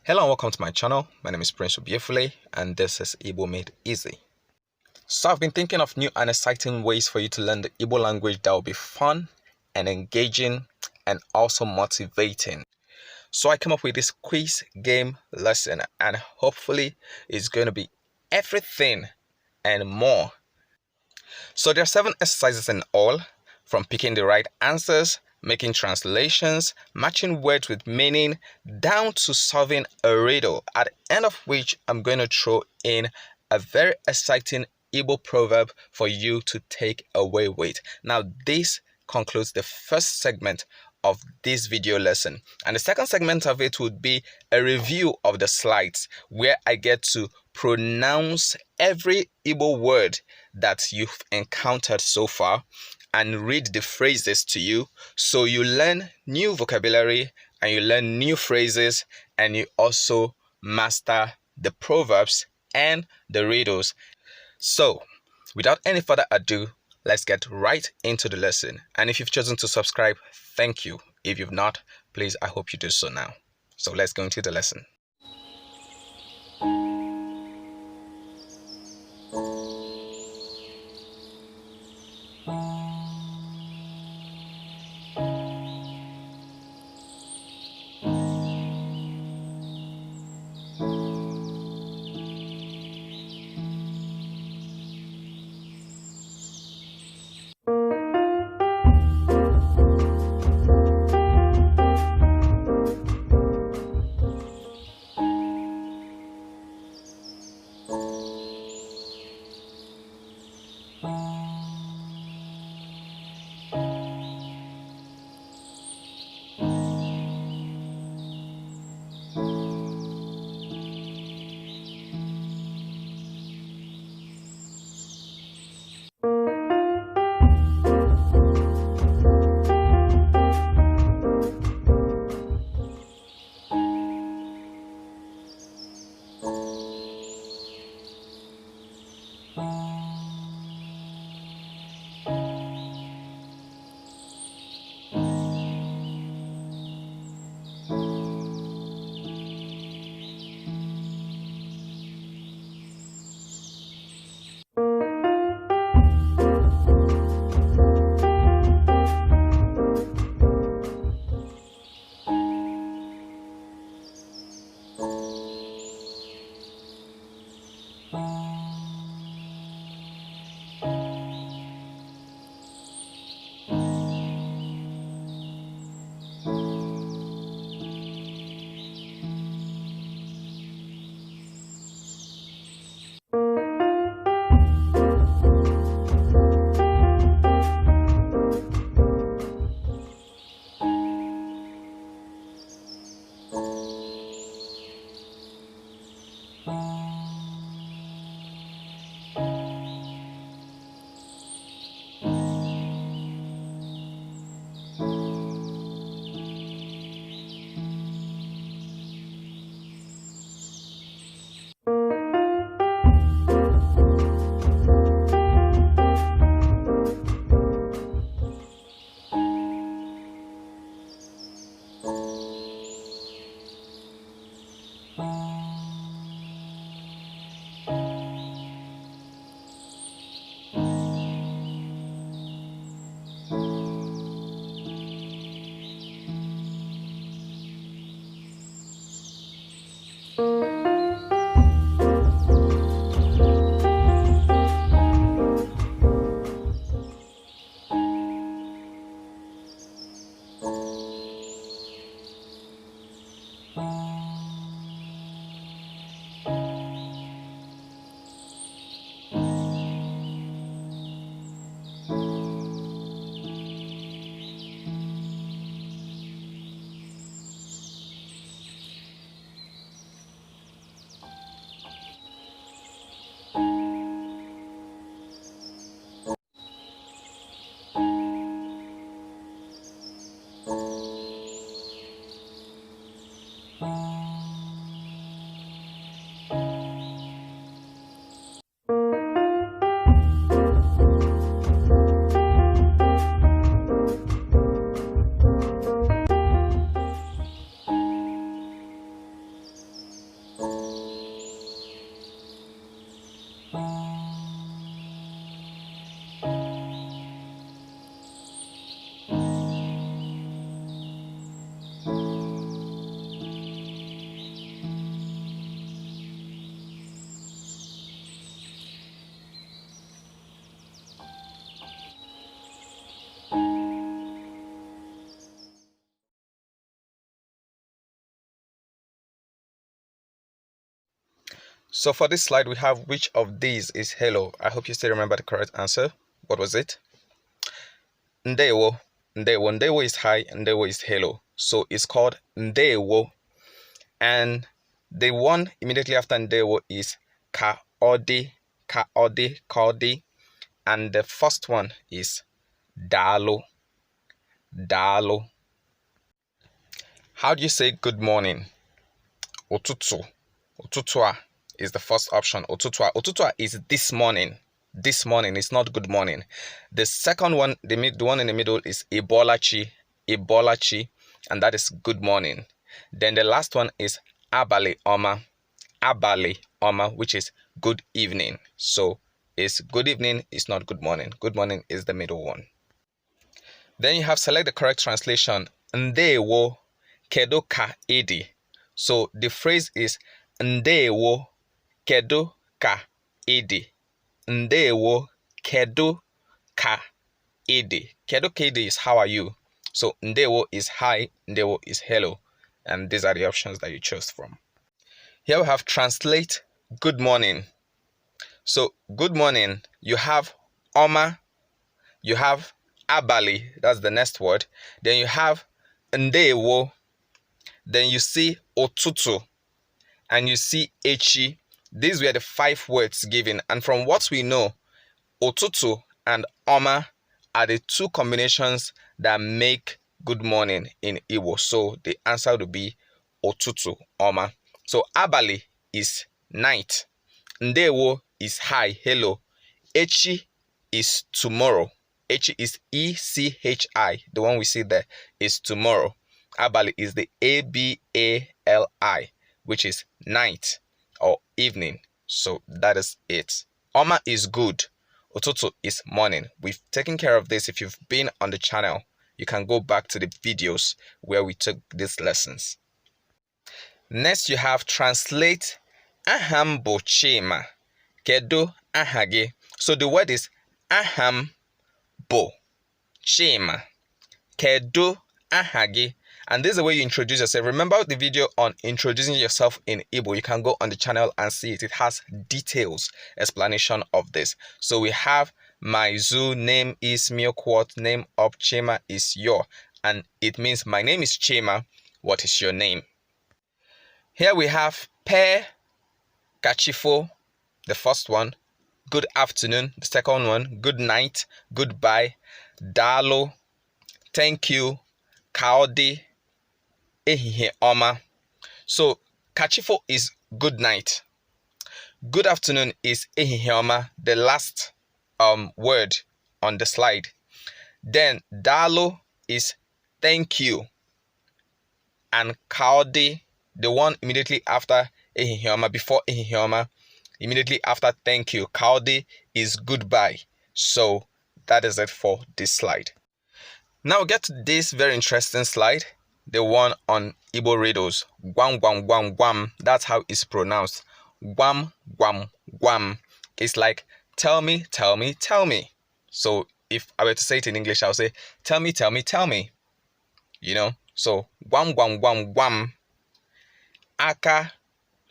Hello and welcome to my channel. My name is Prince Obiefule and this is Igbo Made Easy. So I've been thinking of new and exciting ways for you to learn the Igbo language that will be fun and engaging and also motivating. So I came up with this quiz game lesson and hopefully it's going to be everything and more. So there are 7 exercises in all, from picking the right answers, making translations, matching words with meaning, down to solving a riddle, at the end of which I'm going to throw in a very exciting Igbo proverb for you to take away with. Now, this concludes the first segment of this video lesson. And the second segment of it would be a review of the slides, where I get to pronounce every Igbo word that you've encountered so far and read the phrases to you, so you learn new vocabulary and you learn new phrases and you also master the proverbs and the riddles. So without any further ado, let's get right into the lesson. And if you've chosen to subscribe, thank you. If you've not, please, I hope you do so now. So let's go into the lesson. So for this slide, we have which of these is hello. I hope you still remember the correct answer. What was it? Ndewo. Ndewo. Ndewo is hi, Ndewo is hello. So it's called Ndewo. And the one immediately after Ndewo is Ka Odi, Ka Odi, Ka Odi. And the first one is Dalo, Dalo. How do you say good morning? Otutu. Otutua is the first option. Otutua. Otutua is this morning. This morning is not good morning. The second one, the one in the middle is Ebolachi, Ebolachi, and that is good morning. Then the last one is Abali Oma, Abali Oma, which is good evening. So it's good evening, it's not good morning. Good morning is the middle one. Then you have select the correct translation. Ndewo kedu ka edi. So the phrase is Ndewo kedu ka edi. Ndewo kedu ka edi. Kedu ka edi is how are you. So Ndewo is hi, Ndewo is hello. And these are the options that you chose from. Here we have translate good morning. So good morning, you have Oma, you have Abali, that's the next word. Then you have Ndewo, then you see Otutu, and you see Echi. These were the 5 words given, and from what we know, Otutu and Oma are the 2 combinations that make good morning in Igbo. So the answer would be Otutu, Oma. So Abali is night, Ndewo is hi, hello, Echi is tomorrow. Echi is E-C-H-I. The one we see there is tomorrow. Abali is the A-B-A-L-I, which is night or evening. So that is it. Oma is good. Otutu is morning. We've taken care of this. If you've been on the channel, you can go back to the videos where we took these lessons. Next, you have translate Aham bo Chima. Kedu ahage. So the word is Aham bo Chima. Kedu ahage. And this is the way you introduce yourself. Remember the video on introducing yourself in Igbo. You can go on the channel and see it. It has details, explanation of this. So we have my zoo, name is Milkwart, name of Chima is your. And it means my name is Chima. What is your name? Here we have Pe Kachifo, the first one. Good afternoon, the second one. Good night, goodbye. Dalo, thank you. Kaodi, ehihie oma. So Kachifo is good night. Good afternoon is ehihie oma, the last word on the slide. Then Dalo is thank you. And Kaodi, the one immediately after ehihie oma, before ehihie oma, immediately after thank you. Kaodi is goodbye. So that is it for this slide. Now we get to this very interesting slide, the one on Igbo riddles. Guam, guam, guam, guam. That's how it's pronounced. Guam, guam, guam. It's like tell me, tell me, tell me. So if I were to say it in English, I'll say tell me, tell me, tell me. You know? So guam, guam, guam, guam. Aka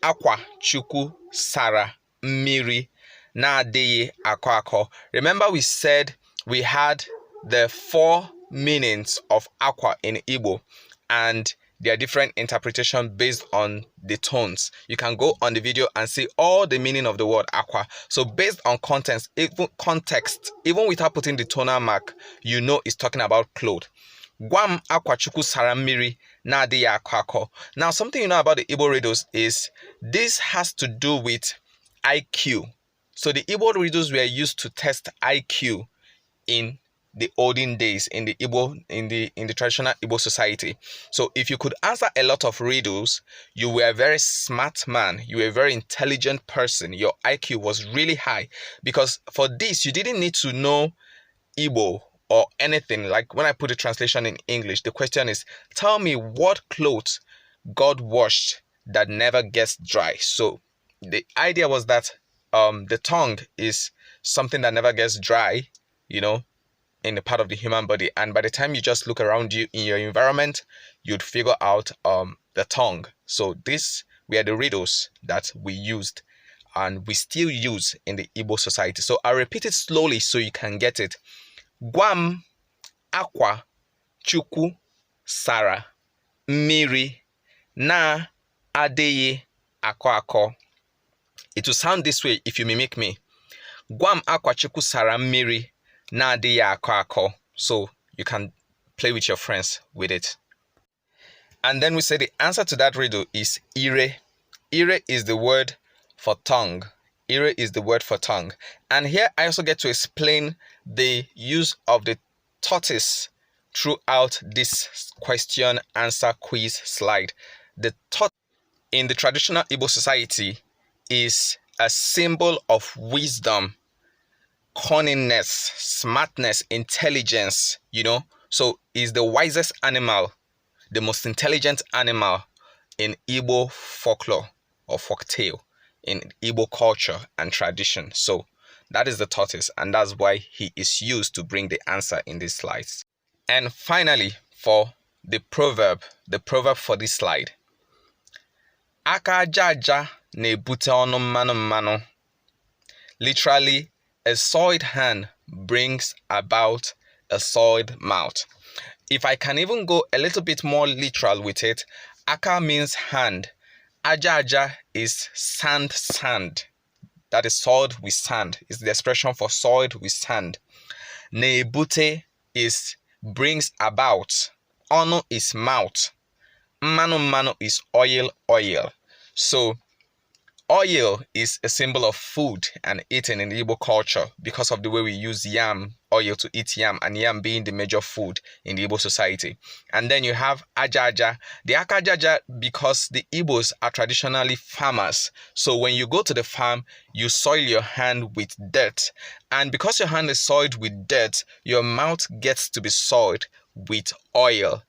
akwa chuku sara mmiri na adịghị akọ akọ. Remember we said we had the 4 meanings of aqua in Igbo, and there are different interpretations based on the tones. You can go on the video and see all the meaning of the word aqua. So based on context, even without putting the tonal mark, you know it's talking about cloth. Guam akwa chuku saramiri na adịghị akọ akọ. Now something you know about the Igbo riddles is this has to do with IQ. So the Igbo riddles were used to test IQ in the olden days, in the Igbo, in the traditional Igbo society. So if you could answer a lot of riddles, you were a very smart man, you were a very intelligent person, your IQ was really high, because for this you didn't need to know Igbo or anything. Like when I put a translation in English, the question is, tell me what clothes God washed that never gets dry. So the idea was that the tongue is something that never gets dry, you know, in the part of the human body, and by the time you just look around you in your environment, you'd figure out the tongue. So these were the riddles that we used and we still use in the Igbo society. So I'll repeat it slowly so you can get it. Gwam akwa chukwu sara mmiri na adịghị akọ akọ. It will sound this way if you mimic me. Gwam akwa chukwu sara mmiri na adịghị akọ akọ. So you can play with your friends with it. And then we say the answer to that riddle is ire. Ire is the word for tongue. Ire is the word for tongue. And here I also get to explain the use of the tortoise throughout this question answer quiz slide. The tortoise in the traditional Igbo society is a symbol of wisdom, cunningness, smartness, intelligence, So is the wisest animal, the most intelligent animal in Igbo folklore or folktale, in Igbo culture and tradition. So that is the tortoise, and that's why he is used to bring the answer in these slides. And finally, for the proverb for this slide. Aka aja aja na-ebute ọnụ mmanụ mmanụ. Literally, a soiled hand brings about a soiled mouth. If I can even go a little bit more literal with it, aka means hand. Aja aja is sand. That is soiled with sand. It's the expression for soiled with sand. Nebute is brings about. Ono is mouth. Manu is oil. So oil is a symbol of food and eating in Igbo culture because of the way we use yam oil to eat yam, and yam being the major food in the Igbo society. And then you have aja. The akajaja because the Igbos are traditionally farmers. So when you go to the farm, you soil your hand with dirt. And because your hand is soiled with dirt, your mouth gets to be soiled with oil.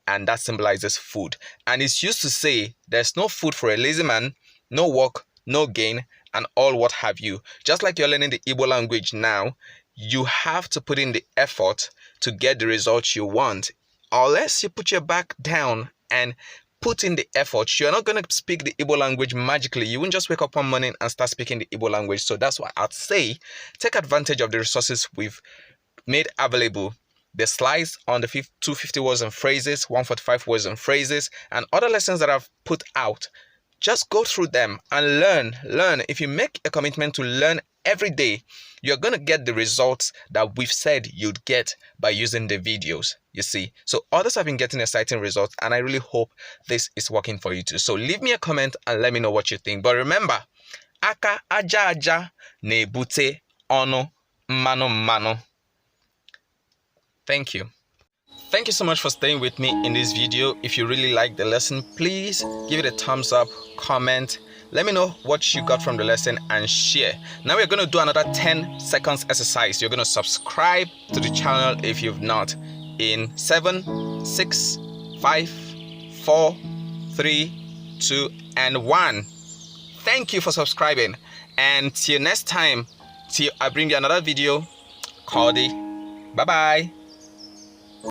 And that symbolizes food. And it's used to say there's no food for a lazy man, no work, no gain, and all what have you. Just like you're learning the Igbo language now, you have to put in the effort to get the results you want. Unless you put your back down and put in the effort, you're not going to speak the Igbo language magically. You won't just wake up one morning and start speaking the Igbo language. So that's why I'd say take advantage of the resources we've made available. The slides on the 250 words and phrases, 145 words and phrases, and other lessons that I've put out. Just go through them and learn. If you make a commitment to learn every day, you're going to get the results that we've said you'd get by using the videos, you see. So others have been getting exciting results, and I really hope this is working for you too. So leave me a comment and let me know what you think. But remember, aka aja aja na-ebute ọnụ mmanụ mmanụ. Thank you. Thank you so much for staying with me in this video. If you really like the lesson, please give it a thumbs up, comment, let me know what you got from the lesson, and share. Now we're going to do another 10 seconds exercise. You're going to subscribe to the channel if you've not. In 7, 6, 5, 4, 3, 2, and 1. Thank you for subscribing. And till next time, till I bring you another video, Cody. Bye-bye.